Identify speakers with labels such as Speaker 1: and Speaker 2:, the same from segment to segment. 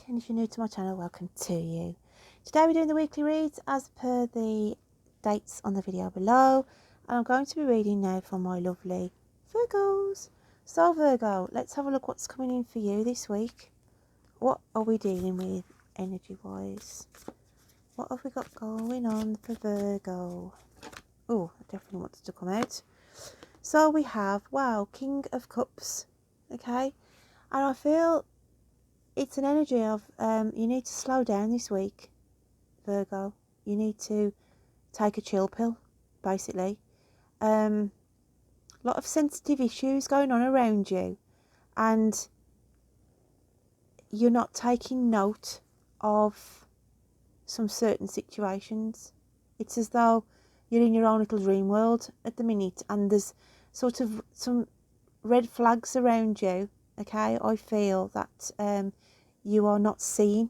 Speaker 1: and if you're new to my channel, welcome to you. Today we're doing the weekly reads as per the dates on the video below, and I'm going to be reading now for my lovely Virgos. So Virgo, let's have a look what's coming in for you this week. What are we dealing with energy wise? What have we got going on for Virgo? Oh, it definitely wants to come out. So we have, wow, King of Cups, okay, and I feel it's an energy of you need to slow down this week, Virgo. You need to take a chill pill, basically. A lot of sensitive issues going on around you, and you're not taking note of some certain situations. It's as though you're in your own little dream world at the minute, and there's sort of some red flags around you. Okay, I feel that you are not seeing.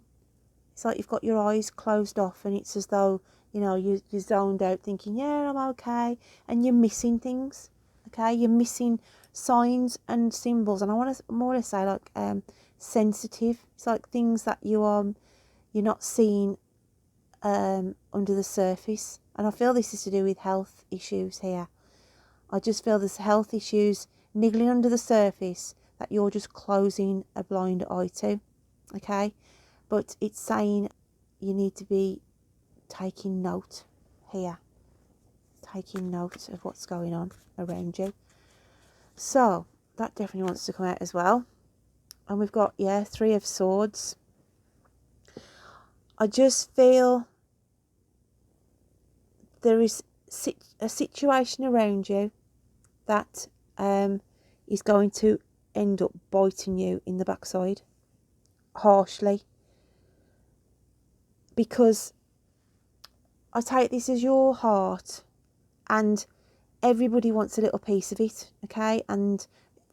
Speaker 1: It's like you've got your eyes closed off, and it's as though, you know, you're zoned out thinking, yeah, I'm okay, and you're missing things. Okay, you're missing signs and symbols, and I want to more or less say like sensitive. It's like things that you're not seeing under the surface, and I feel this is to do with health issues here. I just feel there's health issues niggling under the surface that you're just closing a blind eye to, okay? But it's saying you need to be taking note here, taking note of what's going on around you. So that definitely wants to come out as well. And we've got, yeah, Three of Swords. I just feel there is a situation around you that is going to end up biting you in the backside harshly, because I take this as your heart and everybody wants a little piece of it, okay, and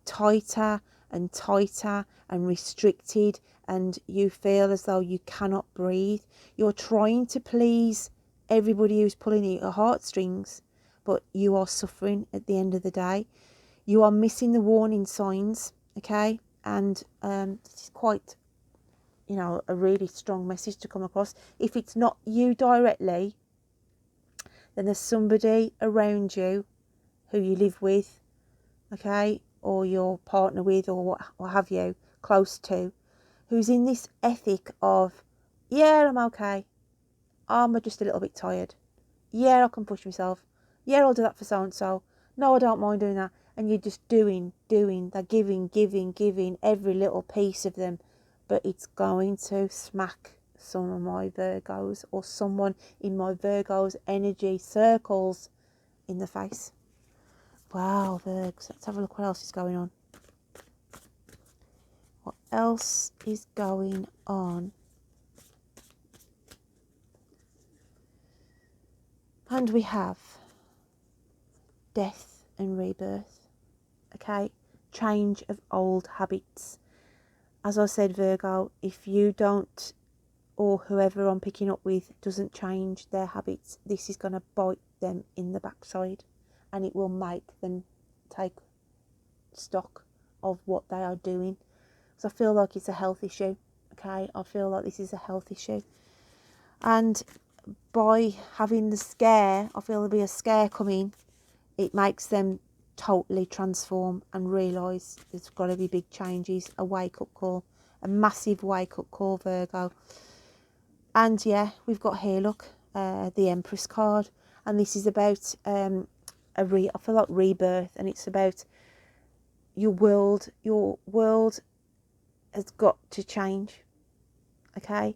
Speaker 1: tighter and tighter and restricted, and you feel as though you cannot breathe. You're trying to please everybody who's pulling at your heartstrings, but you are suffering at the end of the day. You are missing the warning signs, okay? And this is quite, you know, a really strong message to come across. If it's not you directly, then there's somebody around you who you live with, okay, or your partner with, or what have you, close to, who's in this ethic of, yeah, I'm okay. I'm just a little bit tired. Yeah, I can push myself. Yeah, I'll do that for so-and-so. No, I don't mind doing that. And you're just doing. They're giving every little piece of them. But it's going to smack some of my Virgos, or someone in my Virgos energy circles, in the face. Wow, Virgs. Let's have a look what else is going on. What else is going on? And we have death and rebirth, okay? Change of old habits. As I said, Virgo, if you don't, or whoever I'm picking up with, doesn't change their habits, this is going to bite them in the backside, and it will make them take stock of what they are doing. So I feel like it's a health issue, okay? I feel like this is a health issue. And by having the scare, I feel there'll be a scare coming, it makes them totally transform and realise there's got to be big changes, a wake-up call, a massive wake-up call, Virgo. And yeah, we've got here, look, the Empress card, and this is about I feel like rebirth, and it's about your world has got to change, okay?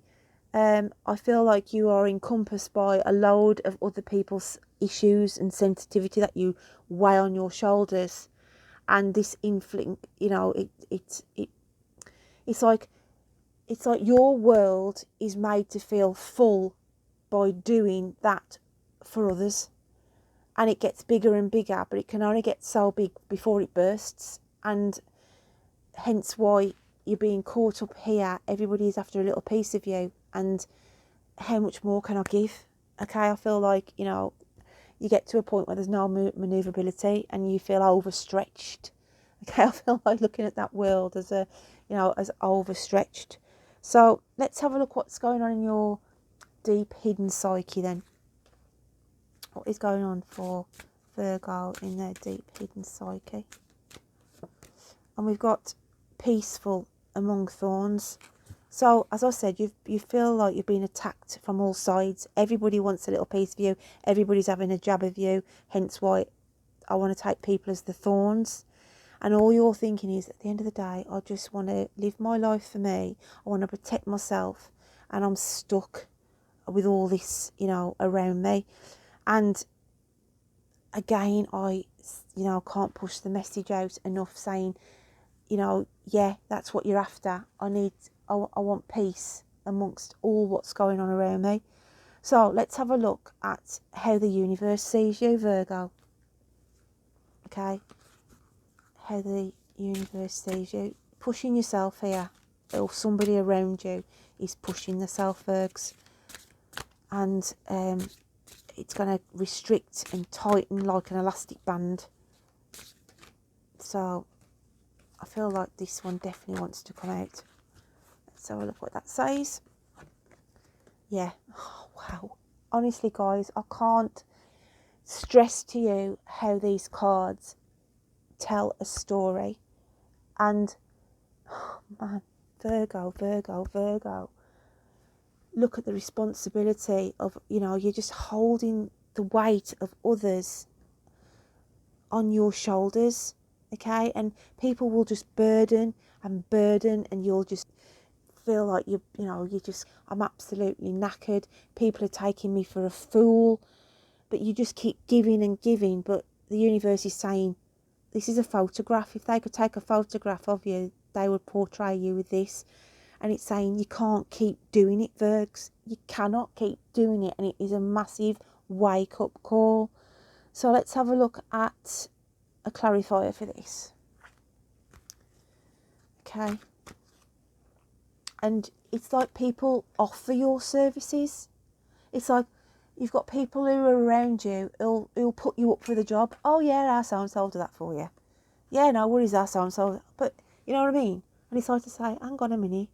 Speaker 1: I feel like you are encompassed by a load of other people's issues and sensitivity that you weigh on your shoulders, and this inflict, you know, it's like your world is made to feel full by doing that for others, and it gets bigger and bigger, but it can only get so big before it bursts, and hence why you're being caught up here. Everybody's after a little piece of you, and how much more can I give? Okay, I feel like, you know, you get to a point where there's no manoeuvrability and you feel overstretched. Okay, I feel like looking at that world as a, you know, as overstretched. So let's have a look what's going on in your deep hidden psyche then. What is going on for Virgo in their deep hidden psyche? And we've got peaceful among thorns. So as I said, you feel like you've been attacked from all sides. Everybody wants a little piece of you. Everybody's having a jab of you. Hence why I want to take people as the thorns. And all you're thinking is, at the end of the day, I just want to live my life for me. I want to protect myself. And I'm stuck with all this, you know, around me. And again, I can't push the message out enough saying, you know, yeah, that's what you're after. I want peace amongst all what's going on around me. So let's have a look at how the universe sees you, Virgo. Okay. How the universe sees you. Pushing yourself here, or somebody around you is pushing themselves, Virgs. And it's going to restrict and tighten like an elastic band. So I feel like this one definitely wants to come out. Let's have a look what that says. Yeah. Oh, wow. Honestly, guys, I can't stress to you how these cards tell a story. And, oh, man, Virgo, Virgo, Virgo. Look at the responsibility of, you're just holding the weight of others on your shoulders, okay? And people will just burden, and you'll just feel like I'm absolutely knackered. People are taking me for a fool, but you just keep giving and giving. But the universe is saying, this is a photograph. If they could take a photograph of you, they would portray you with this. And it's saying you can't keep doing it, Virgs. You cannot keep doing it. And it is a massive wake-up call. So let's have a look at a clarifier for this. Okay. And it's like people offer your services. It's like you've got people who are around you who'll put you up for the job. Oh, yeah, our so-and-so will do that for you. Yeah, no worries, our so-and-so. But you know what I mean? And it's like to say, hang on a minute.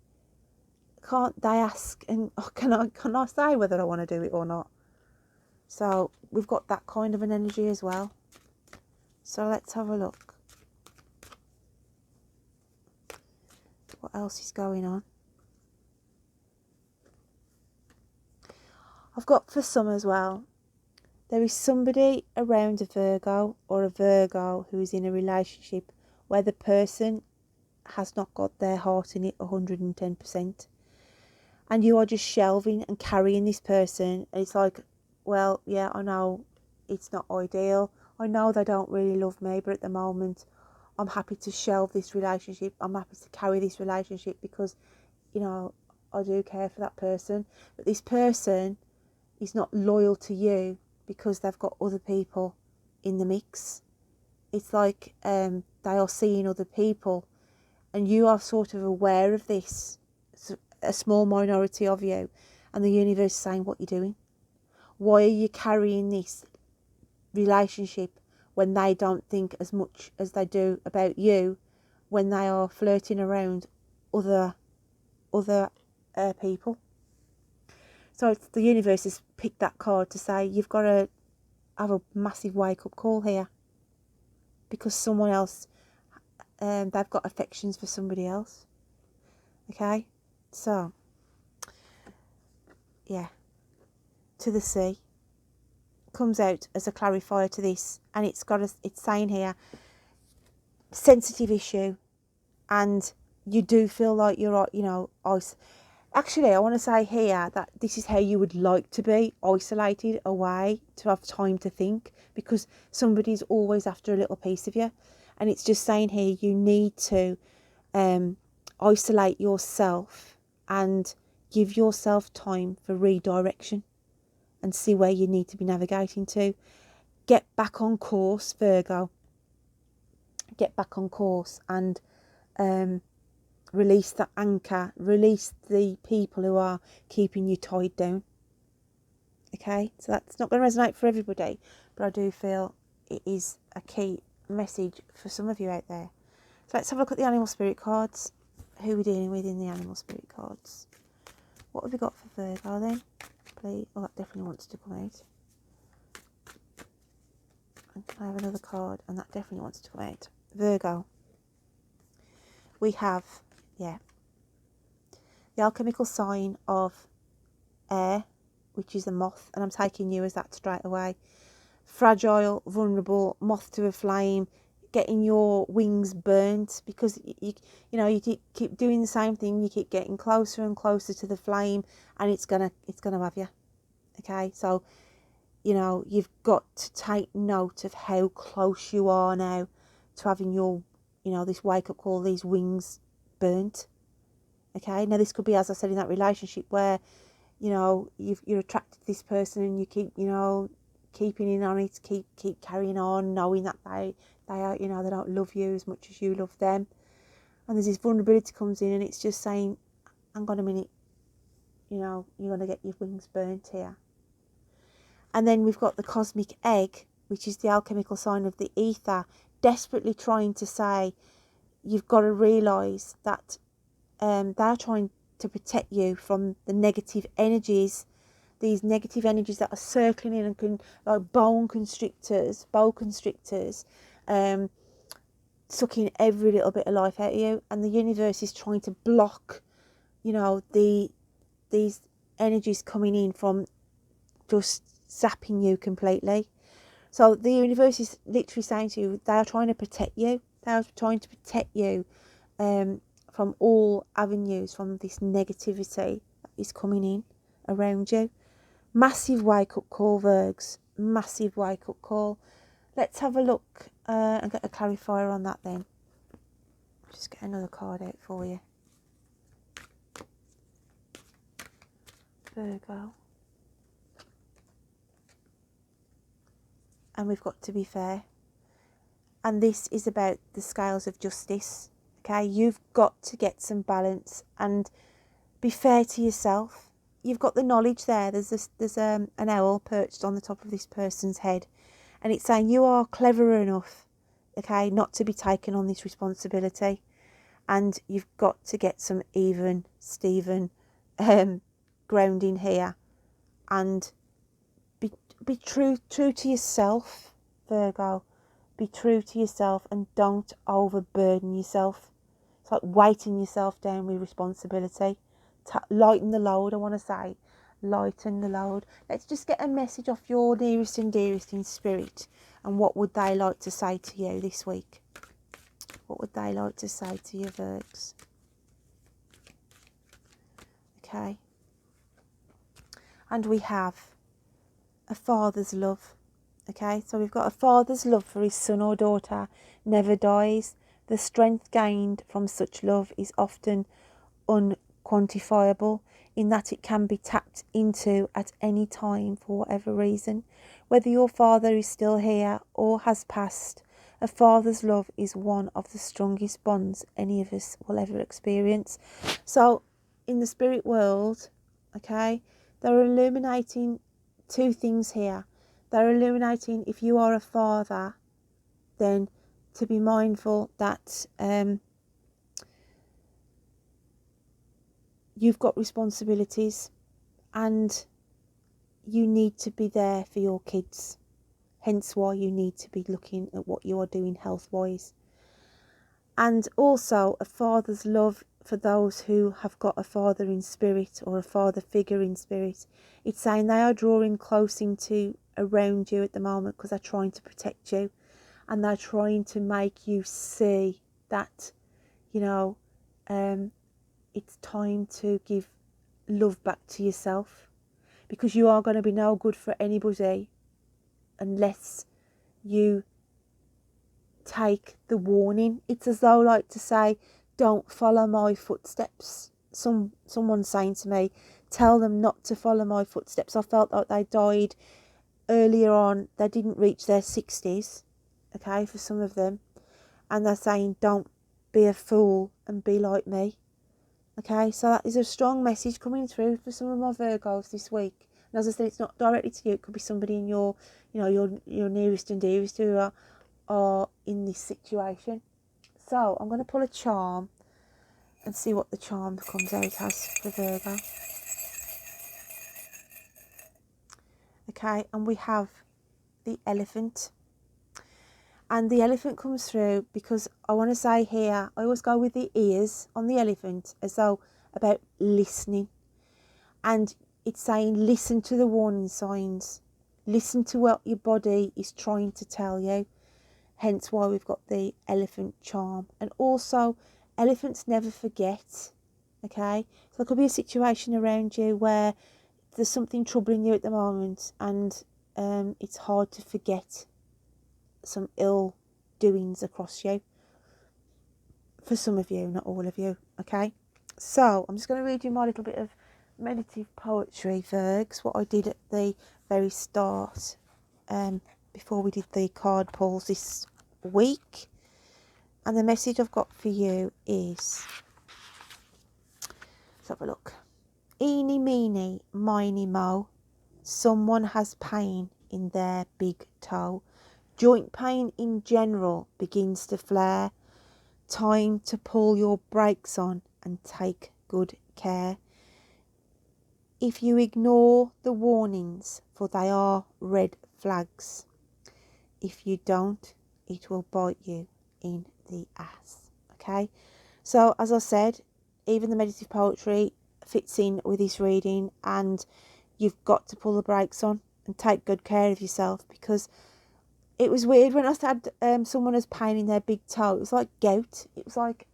Speaker 1: Can't they ask, and can I say whether I want to do it or not? So we've got that kind of an energy as well. So let's have a look. What else is going on? I've got for some as well. There is somebody around a Virgo or a Virgo who is in a relationship where the person has not got their heart in it 110%. And you are just shelving and carrying this person. And it's like, well, yeah, I know it's not ideal. I know they don't really love me, but at the moment, I'm happy to shelve this relationship. I'm happy to carry this relationship because, I do care for that person. But this person is not loyal to you because they've got other people in the mix. It's like they are seeing other people, and you are sort of aware of this. A small minority of you, and the universe is saying, what you're doing? Why are you carrying this relationship when they don't think as much as they do about you, when they are flirting around other people? So the universe has picked that card to say you've got to have a massive wake-up call here, because someone else, they've got affections for somebody else. Okay, so yeah, to the sea comes out as a clarifier to this, and it's saying here, sensitive issue, and you do feel like you're, actually, I want to say here that this is how you would like to be, isolated away, to have time to think, because somebody's always after a little piece of you. And it's just saying here, you need to isolate yourself and give yourself time for redirection and see where you need to be navigating to. Get back on course, Virgo. Get back on course and release the anchor. Release the people who are keeping you tied down. Okay, so that's not going to resonate for everybody, but I do feel it is a key message for some of you out there. So let's have a look at the animal spirit cards. who we're dealing with in the animal spirit cards. What have we got for Virgo then? Please. Oh, that definitely wants to come out. And I have another card, and that definitely wants to come out. Virgo. We have, the alchemical sign of air, which is the moth, and I'm taking you as that straight away. Fragile, vulnerable, moth to a flame, getting your wings burnt because you keep doing the same thing. You keep getting closer and closer to the flame, and it's gonna have you. Okay, so you've got to take note of how close you are now to having your this wake up call, these wings burnt. Okay, now this could be, as I said, in that relationship where you're attracted to this person and you keep keeping in on it, keep carrying on, knowing that they are, they don't love you as much as you love them. And there's this vulnerability comes in, and it's just saying, hang on a minute, you're going to get your wings burnt here. And then we've got the cosmic egg, which is the alchemical sign of the ether, desperately trying to say, you've got to realise that they're trying to protect you from the negative energies, these negative energies that are circling in and like boa constrictors, sucking every little bit of life out of you. And the universe is trying to block, these energies coming in from just zapping you completely. So the universe is literally saying to you, they are trying to protect you. They are trying to protect you from all avenues, from this negativity that is coming in around you. Massive wake up call, Virgs. Massive wake up call. Let's have a look and get a clarifier on that then. Just get another card out for you. Virgo. And we've got to be fair. And this is about the scales of justice. Okay, you've got to get some balance and be fair to yourself. You've got the knowledge there. There's an owl perched on the top of this person's head, and it's saying you are clever enough, okay, not to be taken on this responsibility, and you've got to get some even Steven grounding here, and be true to yourself, Virgo. Be true to yourself and don't overburden yourself. It's like weighting yourself down with responsibility. Lighten the load, I want to say. Lighten the load. Let's just get a message off your nearest and dearest in spirit. And what would they like to say to you this week? What would they like to say to you, Virgs? Okay. And we have a father's love. Okay, so we've got a father's love for his son or daughter never dies. The strength gained from such love is often unquantifiable, in that it can be tapped into at any time for whatever reason. Whether your father is still here or has passed, a father's love is one of the strongest bonds any of us will ever experience. So in the spirit world, okay, they're illuminating two things here. They're illuminating, if you are a father, then to be mindful that you've got responsibilities and you need to be there for your kids. Hence why you need to be looking at what you are doing health-wise. And also a father's love for those who have got a father in spirit or a father figure in spirit. It's saying they are drawing close into around you at the moment because they're trying to protect you, and they're trying to make you see that, it's time to give love back to yourself, because you are going to be no good for anybody unless you take the warning. It's as though, like to say, don't follow my footsteps. Someone's saying to me, tell them not to follow my footsteps. I felt like they died earlier on. They didn't reach their 60s, okay, for some of them, and they're saying don't be a fool and be like me. Okay, so that is a strong message coming through for some of my Virgos this week. And as I said, it's not directly to you. It could be somebody in your nearest and dearest who are in this situation. So I'm going to pull a charm and see what the charm comes out as for Virgo. Okay, and we have the Elephant. And the Elephant comes through because I want to say here, I always go with the ears on the Elephant as though about listening. And it's saying listen to the warning signs. Listen to what your body is trying to tell you. Hence why we've got the Elephant charm. And also, elephants never forget. Okay? So there could be a situation around you where there's something troubling you at the moment, and it's hard to forget some ill doings across you. For some of you, not all of you. Okay? So I'm just going to read you my little bit of meditative poetry, Virgs, what I did at the very start, before we did the card pulls this week. And the message I've got for you is, let's have a look. Eeny, meeny, miny, mo. Someone has pain in their big toe. Joint pain in general begins to flare. Time to pull your brakes on and take good care. If you ignore the warnings, for they are red flags. If you don't, it will bite you in the ass. Okay? So, as I said, even the meditative poetry fits in with this reading, and you've got to pull the brakes on and take good care of yourself, because it was weird when I had someone has pain in their big toe. It was like gout. It was like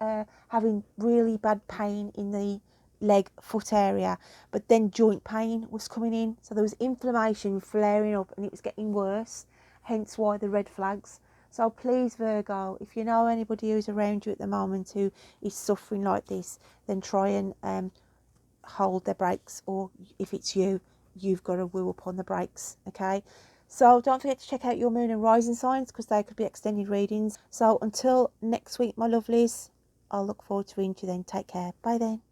Speaker 1: having really bad pain in the leg, foot area, but then joint pain was coming in. So there was inflammation flaring up and it was getting worse, hence why the red flags. So please, Virgo, if you know anybody who's around you at the moment who is suffering like this, then try and hold their brakes, or if it's you, you've got to woo up on the brakes. Okay? So don't forget to check out your moon and rising signs, because they could be extended readings. So until next week, my lovelies, I'll look forward to reading you then. Take care. Bye then.